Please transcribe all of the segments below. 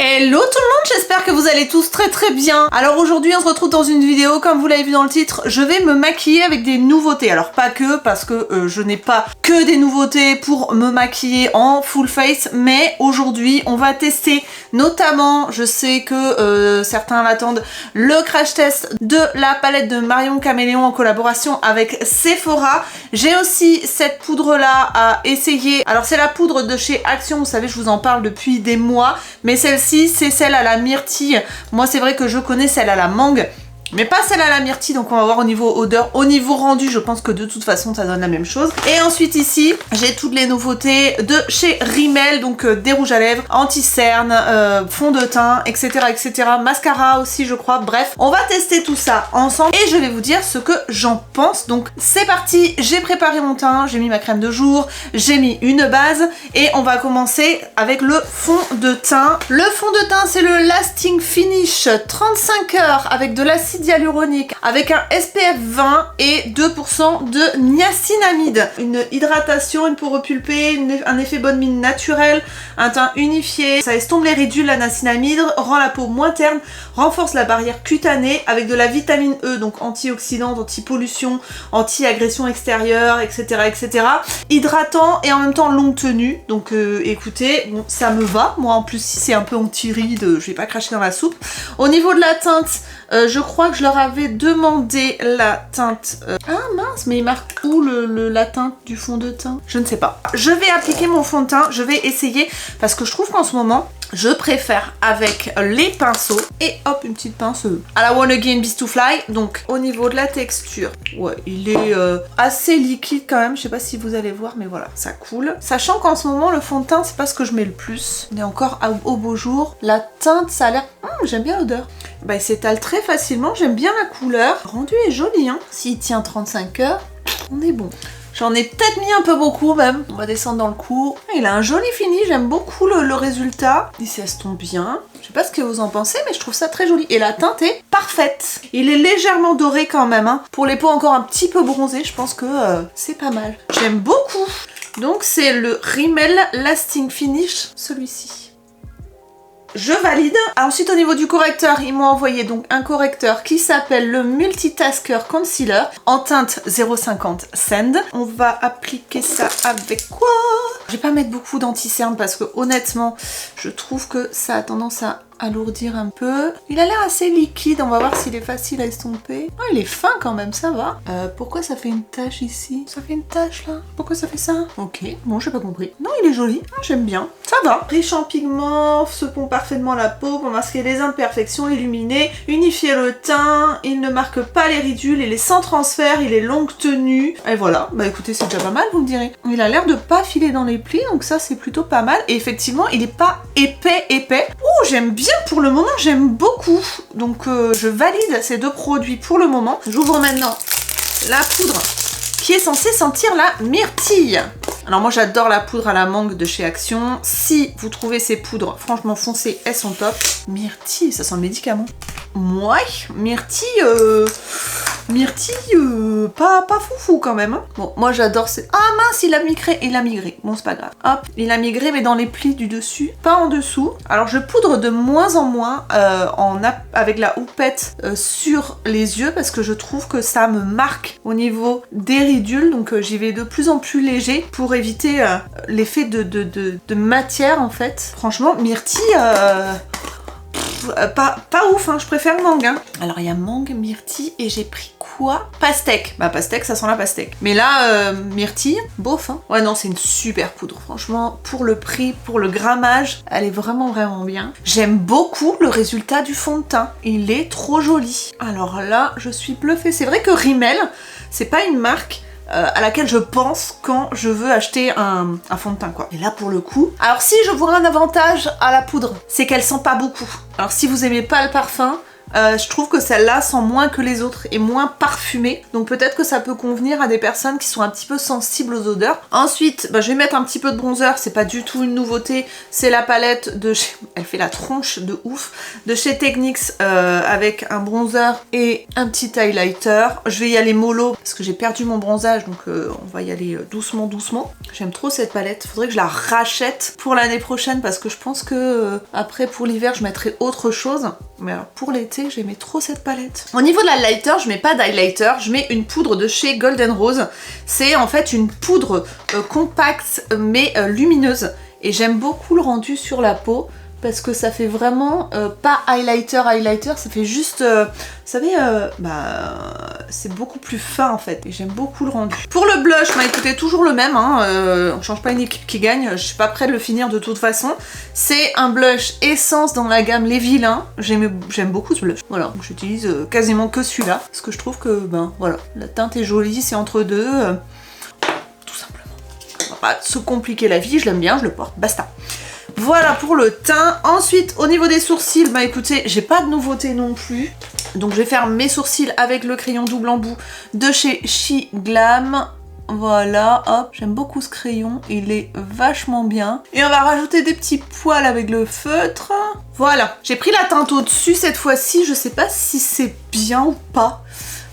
Hello tout le monde, j'espère que vous allez tous très bien. Alors aujourd'hui on se retrouve dans une vidéo, comme vous l'avez vu dans le titre, je vais me maquiller avec des nouveautés. Alors pas que, parce que je n'ai pas que des nouveautés pour me maquiller en full face, mais aujourd'hui on va tester notamment, je sais que certains l'attendent, le crash test de la palette de Marion Caméléon en collaboration avec Sephora. J'ai aussi cette poudre là à essayer. Alors c'est la poudre de chez Action, vous savez je vous en parle depuis des mois, mais celle-ci c'est celle à la myrtille. Moi c'est vrai que je connais celle à la mangue, mais pas celle à la myrtille, donc on va voir au niveau odeur. Au niveau rendu, je pense que de toute façon ça donne la même chose. Et ensuite ici, j'ai toutes les nouveautés de chez Rimmel, donc des rouges à lèvres, anti-cerne, fond de teint, etc. Mascara aussi je crois, bref. On va tester tout ça ensemble et je vais vous dire ce que j'en pense. Donc c'est parti, j'ai préparé mon teint, j'ai mis ma crème de jour, j'ai mis une base et on va commencer avec le fond de teint. Le fond de teint c'est le Lasting Finish 35 heures avec de l'acide hyaluronique, avec un SPF 20 et 2% de niacinamide. Une hydratation, une peau repulpée, un effet bonne mine naturel, un teint unifié. Ça estompe les ridules, la niacinamide, rend la peau moins terne, renforce la barrière cutanée avec de la vitamine E, donc antioxydante, anti-pollution, anti-agression extérieure, etc. Hydratant et en même temps longue tenue. Donc écoutez, bon, ça me va. Moi en plus si c'est un peu anti-ride, je vais pas cracher dans la soupe. Au niveau de la teinte, je crois que je leur avais demandé la teinte... Ah mince, mais il marque où la teinte du fond de teint? Je ne sais pas. Je vais appliquer mon fond de teint, je vais essayer, parce que je trouve qu'en ce moment, je préfère avec les pinceaux. Et hop, une petite pince à la One Again Beast to Fly. Donc au niveau de la texture, ouais, il est assez liquide quand même. Je sais pas si vous allez voir, mais voilà, ça coule. Sachant qu'en ce moment, le fond de teint, c'est pas ce que je mets le plus. On est encore au beau jour. La teinte, ça a l'air... j'aime bien l'odeur. Bah, il s'étale très facilement, j'aime bien la couleur. Le rendu est joli, hein. S'il tient 35 heures, on est bon. J'en ai peut-être mis un peu beaucoup même. On va descendre dans le cou. Il a un joli fini, j'aime beaucoup le résultat. Il s'estompe bien. Je sais pas ce que vous en pensez, mais je trouve ça très joli. Et la teinte est parfaite. Il est légèrement doré quand même, hein. Pour les peaux encore un petit peu bronzées, je pense que c'est pas mal. J'aime beaucoup. Donc c'est le Rimmel Lasting Finish, celui-ci. Je valide. Ensuite au niveau du correcteur, ils m'ont envoyé donc un correcteur qui s'appelle le Multitasker Concealer en teinte 050 Sand. On va appliquer ça avec quoi? Je vais pas mettre beaucoup d'anti-cerne parce que honnêtement, je trouve que ça a tendance à alourdir un peu. Il a l'air assez liquide, on va voir s'il est facile à estomper. Oh, il est fin quand même, ça va. Pourquoi ça fait une tache ici? Ça fait une tache là? Pourquoi ça fait ça? Ok, bon, j'ai pas compris. Non, il est joli, j'aime bien. Ça va. Riche en pigments, se pond parfaitement la peau pour masquer les imperfections, illuminer, unifier le teint. Il ne marque pas les ridules, il est sans transfert, il est longue tenue. Et voilà, bah écoutez, c'est déjà pas mal, vous me direz. Il a l'air de pas filer dans les plis, donc ça c'est plutôt pas mal. Et effectivement, il est pas épais. Ouh, j'aime bien. Pour le moment, j'aime beaucoup. Donc je valide ces deux produits pour le moment. J'ouvre maintenant la poudre qui est censée sentir la myrtille. Alors moi j'adore la poudre à la mangue de chez Action. Si vous trouvez ces poudres, franchement foncez, elles sont top. Myrtille, ça sent le médicament. Ouais, myrtille, pas foufou quand même. Hein. Bon, moi j'adore ces... Ah mince, il a migré. Bon, c'est pas grave. Hop, il a migré mais dans les plis du dessus, pas en dessous. Alors je poudre de moins en moins avec la houppette sur les yeux parce que je trouve que ça me marque au niveau des ridules. Donc j'y vais de plus en plus léger pour éviter l'effet de matière en fait. Franchement, myrtille... pas ouf, hein, je préfère mangue. Hein. Alors il y a mangue, myrtille et j'ai pris quoi? Pastèque. Bah pastèque, ça sent la pastèque. Mais là, myrtille, bof. Hein. Ouais non, c'est une super poudre. Franchement, pour le prix, pour le grammage, elle est vraiment bien. J'aime beaucoup le résultat du fond de teint. Il est trop joli. Alors là, je suis bluffée. C'est vrai que Rimmel, c'est pas une marque à laquelle je pense quand je veux acheter un fond de teint quoi. Et là pour le coup, alors si je vois un avantage à la poudre, c'est qu'elle sent pas beaucoup. Alors si vous aimez pas le parfum, Je trouve que celle-là sent moins que les autres et moins parfumée. Donc peut-être que ça peut convenir à des personnes qui sont un petit peu sensibles aux odeurs. Ensuite, je vais mettre un petit peu de bronzer. C'est pas du tout une nouveauté. C'est la palette de chez... Elle fait la tronche de ouf. De chez Technics avec un bronzer et un petit highlighter. Je vais y aller mollo parce que j'ai perdu mon bronzage. Donc on va y aller doucement, doucement. J'aime trop cette palette. Faudrait que je la rachète pour l'année prochaine parce que je pense que après pour l'hiver je mettrai autre chose. Mais alors pour l'été j'aimais trop cette palette. Au niveau de l'highlighter, je mets pas d'highlighter, je mets une poudre de chez Golden Rose. C'est en fait une poudre compacte mais lumineuse. Et j'aime beaucoup le rendu sur la peau. Parce que ça fait vraiment pas highlighter, ça fait juste, vous savez, c'est beaucoup plus fin en fait. Et j'aime beaucoup le rendu. Pour le blush, écoutez, toujours le même, hein, on change pas une équipe qui gagne, je suis pas prête de le finir de toute façon. C'est un blush Essence dans la gamme Les Vilains. J'aime beaucoup ce blush. Voilà, j'utilise quasiment que celui-là. Parce que je trouve que, voilà, la teinte est jolie, c'est entre deux. Tout simplement. On va pas se compliquer la vie, je l'aime bien, je le porte, basta. Voilà pour le teint. Ensuite, au niveau des sourcils, écoutez, j'ai pas de nouveauté non plus. Donc je vais faire mes sourcils avec le crayon double embout de chez She Glam. Voilà, hop, j'aime beaucoup ce crayon, il est vachement bien. Et on va rajouter des petits poils avec le feutre. Voilà, j'ai pris la teinte au-dessus cette fois-ci, je sais pas si c'est bien ou pas.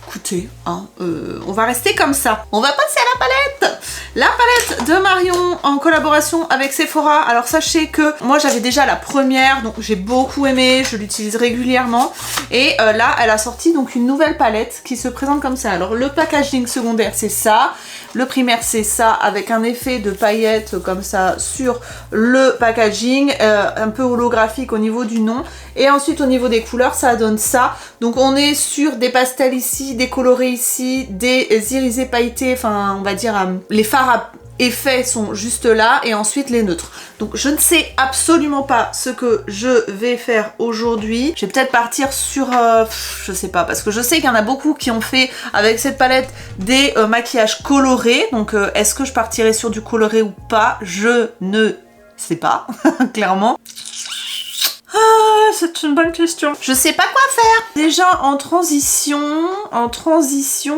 Écoutez, hein, on va rester comme ça. On va passer à la palette. La palette de Marion en collaboration avec Sephora. Alors sachez que moi j'avais déjà la première, donc j'ai beaucoup aimé, je l'utilise régulièrement. Et là, elle a sorti donc une nouvelle palette qui se présente comme ça. Alors le packaging secondaire c'est ça, le primaire c'est ça, avec un effet de paillettes comme ça sur le packaging, un peu holographique au niveau du nom. Et ensuite au niveau des couleurs, ça donne ça. Donc on est sur des pastels ici, des colorés ici, des irisés pailletés, enfin on va dire les fards à effet sont juste là et ensuite les neutres. Donc je ne sais absolument pas ce que je vais faire aujourd'hui. Je vais peut-être partir sur, je sais pas, parce que je sais qu'il y en a beaucoup qui ont fait avec cette palette des maquillages colorés. Donc est-ce que je partirai sur du coloré ou pas? Je ne sais pas, clairement. Ah, c'est une bonne question. Je sais pas quoi faire. Déjà en transition,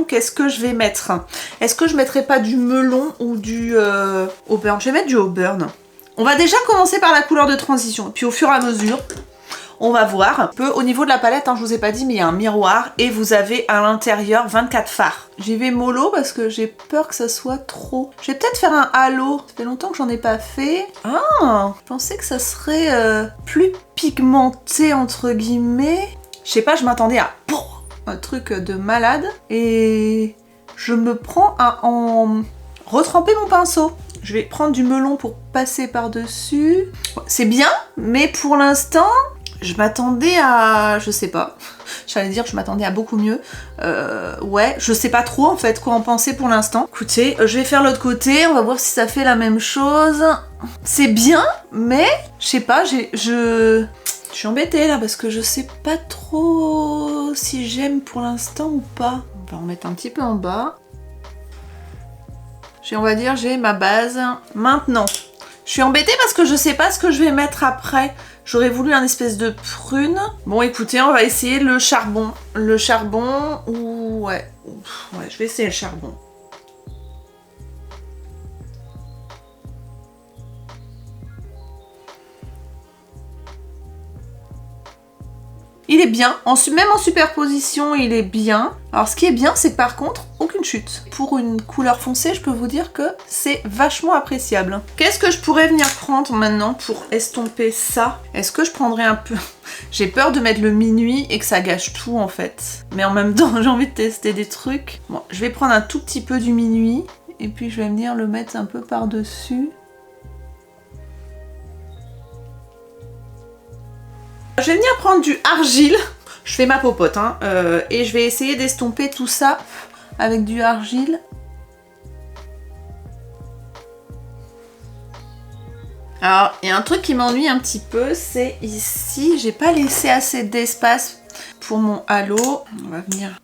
qu'est-ce que je vais mettre? Est-ce que je mettrai pas du melon ou du auburn? Je vais mettre du auburn. On va déjà commencer par la couleur de transition. Puis au fur et à mesure, on va voir un peu au niveau de la palette, hein, je vous ai pas dit, mais il y a un miroir et vous avez à l'intérieur 24 fards. J'y vais mollo parce que j'ai peur que ça soit trop. Je vais peut-être faire un halo. Ça fait longtemps que j'en ai pas fait. Ah, je pensais que ça serait plus pigmenté entre guillemets. Je sais pas, je m'attendais à un truc de malade et je me prends à en retremper mon pinceau. Je vais prendre du melon pour passer par-dessus. C'est bien, mais pour l'instant, je m'attendais à... je sais pas. J'allais dire que je m'attendais à beaucoup mieux. Ouais, je sais pas trop en fait quoi en penser pour l'instant. Écoutez, je vais faire l'autre côté, on va voir si ça fait la même chose. C'est bien, mais je sais pas, je suis embêtée là parce que je sais pas trop si j'aime pour l'instant ou pas. On va en mettre un petit peu en bas. On va dire j'ai ma base. Maintenant, je suis embêtée parce que je sais pas ce que je vais mettre après. J'aurais voulu un espèce de prune. Bon écoutez, on va essayer le charbon. Le charbon ou... ouais, je vais essayer le charbon. Il est bien, même en superposition, il est bien. Alors ce qui est bien, c'est que par contre, aucune chute. Pour une couleur foncée, je peux vous dire que c'est vachement appréciable. Qu'est-ce que je pourrais venir prendre maintenant pour estomper ça? Est-ce que je prendrais un peu... J'ai peur de mettre le minuit et que ça gâche tout en fait. Mais en même temps, j'ai envie de tester des trucs. Bon, je vais prendre un tout petit peu du minuit et puis je vais venir le mettre un peu par-dessus. Je vais venir prendre du argile, je fais ma popote, hein, et je vais essayer d'estomper tout ça avec du argile. Alors, il y a un truc qui m'ennuie un petit peu, c'est ici, j'ai pas laissé assez d'espace pour mon halo. On va venir...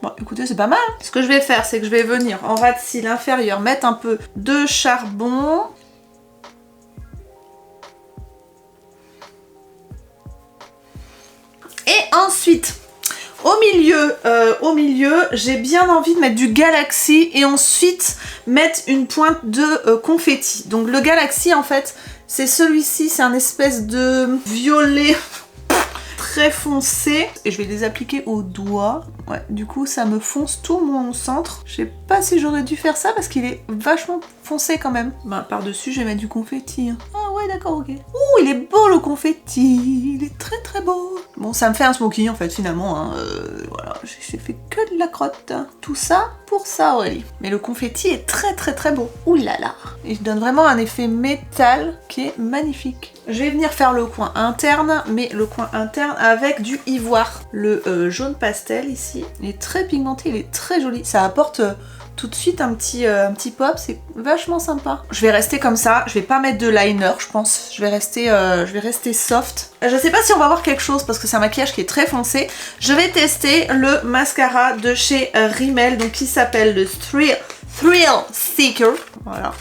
Bon, écoutez, c'est pas mal. Ce que je vais faire, c'est que je vais venir en ras de cils inférieur mettre un peu de charbon. Ensuite, au milieu, j'ai bien envie de mettre du Galaxy et ensuite mettre une pointe de confetti. Donc le Galaxy en fait, c'est celui-ci, c'est un espèce de violet très foncé. Et je vais les appliquer au doigt. Ouais, du coup ça me fonce tout mon centre. Je sais pas si j'aurais dû faire ça parce qu'il est vachement foncé quand même. Bah par-dessus je vais mettre du confetti. Ah ouais d'accord, ok. Ouh, il est beau le confetti, il est très très beau. Bon, ça me fait un smoking en fait finalement, hein. Voilà, j'ai fait que de la crotte. Tout ça pour ça Aurélie. Mais le confetti est très très très beau. Ouh là là. Il donne vraiment un effet métal qui est magnifique. Je vais venir faire le coin interne, mais le coin interne avec du ivoire. Le jaune pastel ici, il est très pigmenté, il est très joli. Ça apporte tout de suite un petit pop, c'est vachement sympa. Je vais rester comme ça, je vais pas mettre de liner je pense, je vais rester soft. Je sais pas si on va voir quelque chose parce que c'est un maquillage qui est très foncé. Je vais tester le mascara de chez Rimmel, donc qui s'appelle le Thrill Seeker, voilà.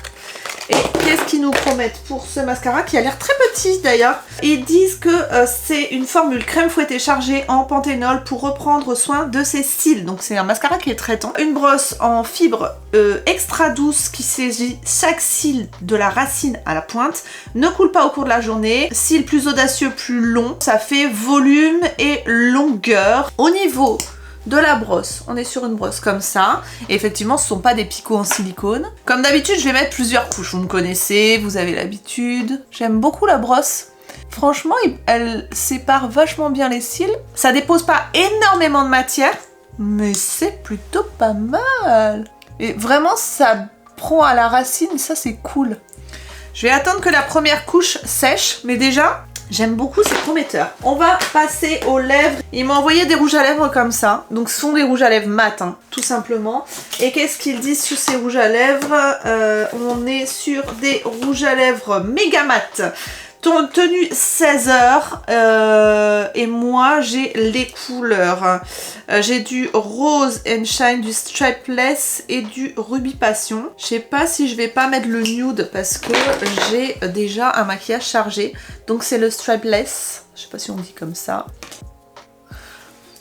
Et qu'est-ce qu'ils nous promettent pour ce mascara qui a l'air très petit d'ailleurs. Ils disent que c'est une formule crème fouettée chargée en panthénol pour reprendre soin de ses cils. Donc c'est un mascara qui est traitant. Une brosse en fibre extra douce qui saisit chaque cil de la racine à la pointe. Ne coule pas au cours de la journée. Cils plus audacieux, plus long. Ça fait volume et longueur. Au niveau de la brosse, on est sur une brosse comme ça, et effectivement ce sont pas des picots en silicone. Comme d'habitude je vais mettre plusieurs couches, vous me connaissez, vous avez l'habitude. J'aime beaucoup la brosse, franchement elle sépare vachement bien les cils, ça dépose pas énormément de matière, mais c'est plutôt pas mal. Et vraiment ça prend à la racine, ça c'est cool. Je vais attendre que la première couche sèche, mais déjà j'aime beaucoup, c'est prometteur. On va passer aux lèvres. Il m'a envoyé des rouges à lèvres comme ça. Donc ce sont des rouges à lèvres mat, hein, tout simplement. Et qu'est-ce qu'ils disent sur ces rouges à lèvres? On est sur des rouges à lèvres méga mat. Tenue 16 heures. Et moi j'ai les couleurs. J'ai du Rose and Shine, du Stripeless et du Ruby Passion. Je sais pas si je vais pas mettre le nude parce que j'ai déjà un maquillage chargé. Donc c'est le Stripeless. Je sais pas si on dit comme ça.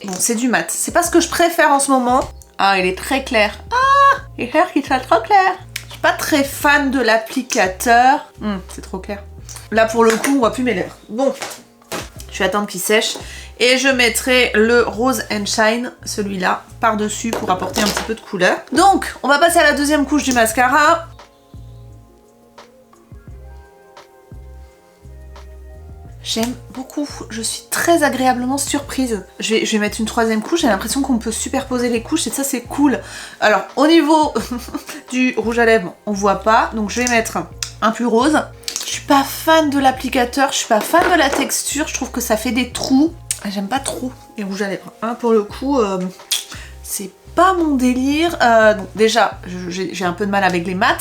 Bon, c'est du mat. C'est pas ce que je préfère en ce moment. Ah, il est très clair. Ah, il est clair qu'il soit trop clair. Je suis pas très fan de l'applicateur. C'est trop clair. Là pour le coup on voit plus mes lèvres. Bon, je vais attendre qu'il sèche et je mettrai le Rose and Shine, celui-là, par dessus pour apporter un petit peu de couleur. Donc on va passer à la deuxième couche du mascara. J'aime beaucoup, je suis très agréablement surprise. Je vais mettre une troisième couche, j'ai l'impression qu'on peut superposer les couches et ça c'est cool. Alors au niveau du rouge à lèvres, on voit pas, donc je vais mettre un plus rose. Je suis pas fan de l'applicateur, je suis pas fan de la texture, je trouve que ça fait des trous. J'aime pas trop les rouges à lèvres. Hein, pour le coup, c'est pas mon délire. Donc déjà, j'ai un peu de mal avec les mats,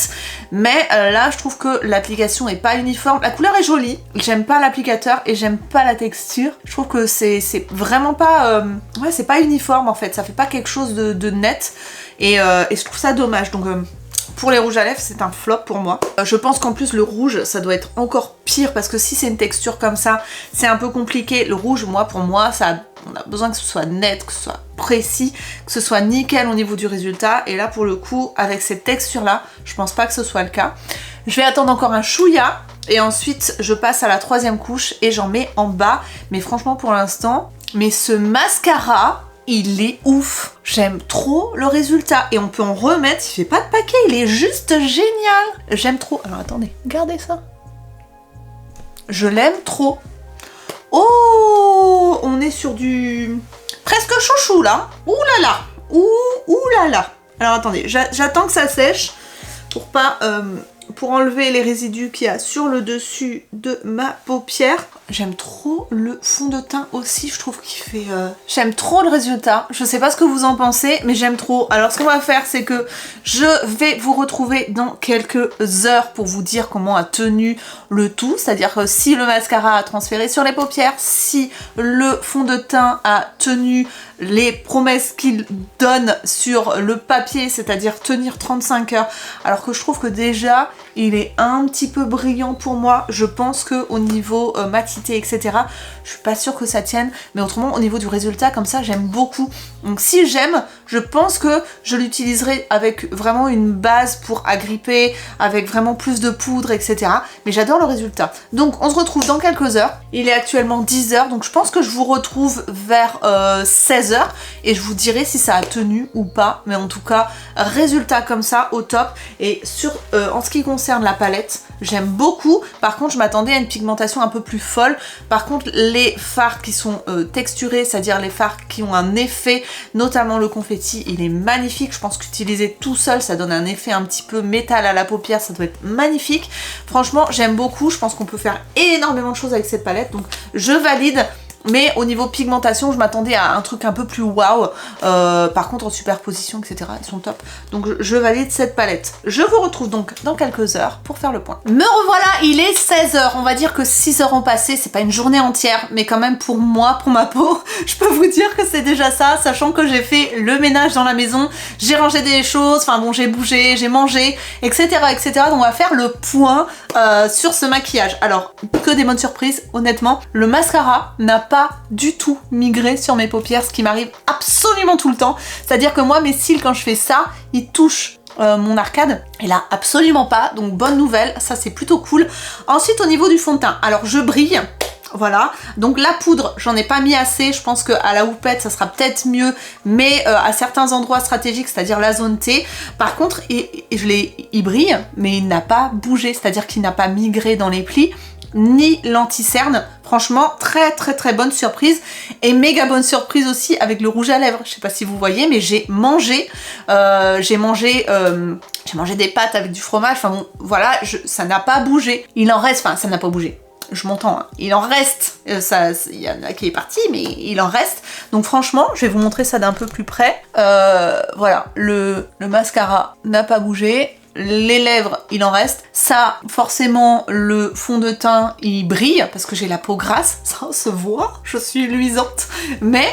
mais là, je trouve que l'application est pas uniforme. La couleur est jolie, j'aime pas l'applicateur et j'aime pas la texture. Je trouve que c'est vraiment pas... ouais, c'est pas uniforme en fait, ça fait pas quelque chose de net et je trouve ça dommage. Donc... pour les rouges à lèvres, c'est un flop pour moi. Je pense qu'en plus, le rouge, ça doit être encore pire parce que si c'est une texture comme ça, c'est un peu compliqué. Le rouge, pour moi, on a besoin que ce soit net, que ce soit précis, que ce soit nickel au niveau du résultat. Et là, pour le coup, avec cette texture-là, je pense pas que ce soit le cas. Je vais attendre encore un chouïa et ensuite, je passe à la troisième couche et j'en mets en bas. Mais franchement, pour l'instant, ce mascara... il est ouf, j'aime trop le résultat et on peut en remettre, il fait pas de paquet, il est juste génial. J'aime trop, alors attendez, regardez ça. Je l'aime trop. Oh, on est sur du presque chouchou là. Ouh là là, ouh là là. Alors attendez, j'attends que ça sèche pour pas... pour enlever les résidus qu'il y a sur le dessus de ma paupière. J'aime trop le fond de teint aussi, je trouve qu'il fait... J'aime trop le résultat, je sais pas ce que vous en pensez, mais j'aime trop. Alors ce qu'on va faire, c'est que je vais vous retrouver dans quelques heures pour vous dire comment a tenu le tout, c'est-à-dire que si le mascara a transféré sur les paupières, si le fond de teint a tenu les promesses qu'il donne sur le papier, c'est-à-dire tenir 35 heures, alors que je trouve que déjà il est un petit peu brillant pour moi. Je pense que au niveau matité, etc., je suis pas sûre que ça tienne, mais autrement au niveau du résultat comme ça j'aime beaucoup. Donc si j'aime, je pense que je l'utiliserai avec vraiment une base pour agripper, avec vraiment plus de poudre, etc. Mais j'adore le résultat. Donc on se retrouve dans quelques heures. Il est actuellement 10h, donc je pense que je vous retrouve vers 16h et je vous dirai si ça a tenu ou pas. Mais en tout cas, résultat comme ça au top. Et en ce qui concerne la palette, j'aime beaucoup. Par contre, je m'attendais à une pigmentation un peu plus folle. Par contre, les fards qui sont texturés, c'est-à-dire les fards qui ont un effet, notamment le confetti, il est magnifique. Je pense qu'utiliser tout seul, ça donne un effet un petit peu métal à la paupière, ça doit être magnifique. Franchement, j'aime beaucoup. Je pense qu'on peut faire énormément de choses avec cette palette, donc je valide. Mais au niveau pigmentation, je m'attendais à un truc un peu plus waouh. Par contre, en superposition, etc., elles sont top. Donc je valide cette palette. Je vous retrouve donc dans quelques heures pour faire le point. Me revoilà, il est 16h. On va dire que 6 heures ont passé. C'est pas une journée entière, mais quand même pour moi, pour ma peau, je peux vous dire que c'est déjà ça, sachant que j'ai fait le ménage dans la maison, j'ai rangé des choses, enfin bon, j'ai bougé, j'ai mangé, etc., etc. Donc on va faire le point sur ce maquillage. Alors, que des bonnes surprises, honnêtement. Le mascara n'a pas du tout migré sur mes paupières, ce qui m'arrive absolument tout le temps. C'est-à-dire que moi, mes cils, quand je fais ça, ils touchent mon arcade, et là absolument pas, donc bonne nouvelle, ça c'est plutôt cool. Ensuite au niveau du fond de teint, alors je brille, voilà, donc la poudre, j'en ai pas mis assez, je pense qu'à la houppette ça sera peut-être mieux, mais à certains endroits stratégiques, c'est-à-dire la zone T, par contre il brille, mais il n'a pas bougé, c'est-à-dire qu'il n'a pas migré dans les plis, ni l'anti-cerne. Franchement, très très très bonne surprise. Et méga bonne surprise aussi avec le rouge à lèvres. Je sais pas si vous voyez, mais j'ai mangé des pâtes avec du fromage. Enfin bon, voilà, ça n'a pas bougé. Il en reste, enfin ça n'a pas bougé. Je m'entends, hein. Il en reste, il y en a qui est parti, mais il en reste. Donc franchement, je vais vous montrer ça d'un peu plus près. Voilà, le mascara n'a pas bougé. Les lèvres, il en reste. Ça, forcément, le fond de teint, il brille parce que j'ai la peau grasse. Ça se voit, je suis luisante. Mais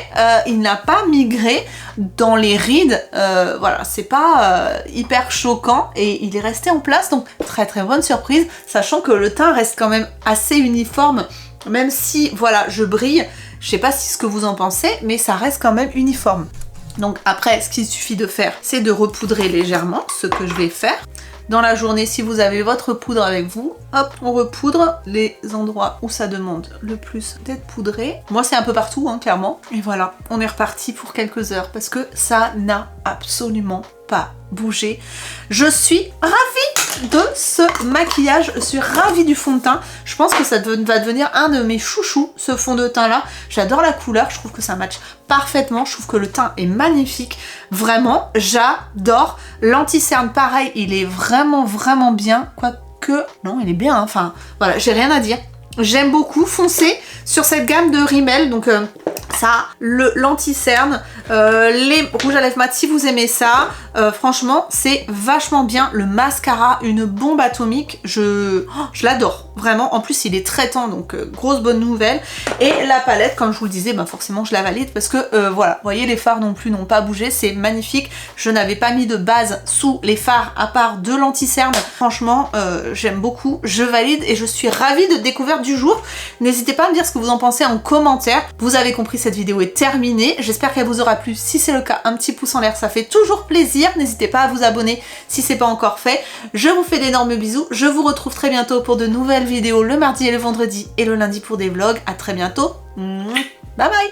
il n'a pas migré dans les rides. Voilà, c'est pas hyper choquant et il est resté en place. Donc, très très bonne surprise. Sachant que le teint reste quand même assez uniforme. Même si, voilà, je brille. Je sais pas ce que vous en pensez, mais ça reste quand même uniforme. Donc après, ce qu'il suffit de faire, c'est de repoudrer légèrement, ce que je vais faire. Dans la journée, si vous avez votre poudre avec vous, hop, on repoudre les endroits où ça demande le plus d'être poudré. Moi, c'est un peu partout, hein, clairement. Et voilà, on est reparti pour quelques heures parce que ça n'a absolument pas bougé. Je suis ravie de ce maquillage, je suis ravie du fond de teint. Je pense que ça va devenir un de mes chouchous, ce fond de teint là. J'adore la couleur, je trouve que ça match parfaitement, je trouve que le teint est magnifique. Vraiment, j'adore. L'anti-cerne, pareil, il est vraiment vraiment bien. Quoique, non, il est bien, hein. Enfin, voilà, j'ai rien à dire. J'aime beaucoup foncer sur cette gamme de Rimmel, donc ça, l'anti-cerne, les rouges à lèvres mat, si vous aimez ça, franchement, c'est vachement bien. Le mascara, une bombe atomique, je l'adore, vraiment. En plus, il est traitant, donc grosse bonne nouvelle. Et la palette, comme je vous le disais, bah, forcément, je la valide parce que, voilà, vous voyez, les fards non plus n'ont pas bougé, c'est magnifique. Je n'avais pas mis de base sous les fards à part de l'anti-cerne. Franchement, j'aime beaucoup, je valide et je suis ravie de découverte du jour. N'hésitez pas à me dire ce que vous en pensez en commentaire. Vous avez compris, cette vidéo est terminée. J'espère qu'elle vous aura plu. Si c'est le cas, un petit pouce en l'air, ça fait toujours plaisir. N'hésitez pas à vous abonner si c'est pas encore fait. Je vous fais d'énormes bisous. Je vous retrouve très bientôt pour de nouvelles vidéos le mardi et le vendredi et le lundi pour des vlogs. À très bientôt. Bye bye.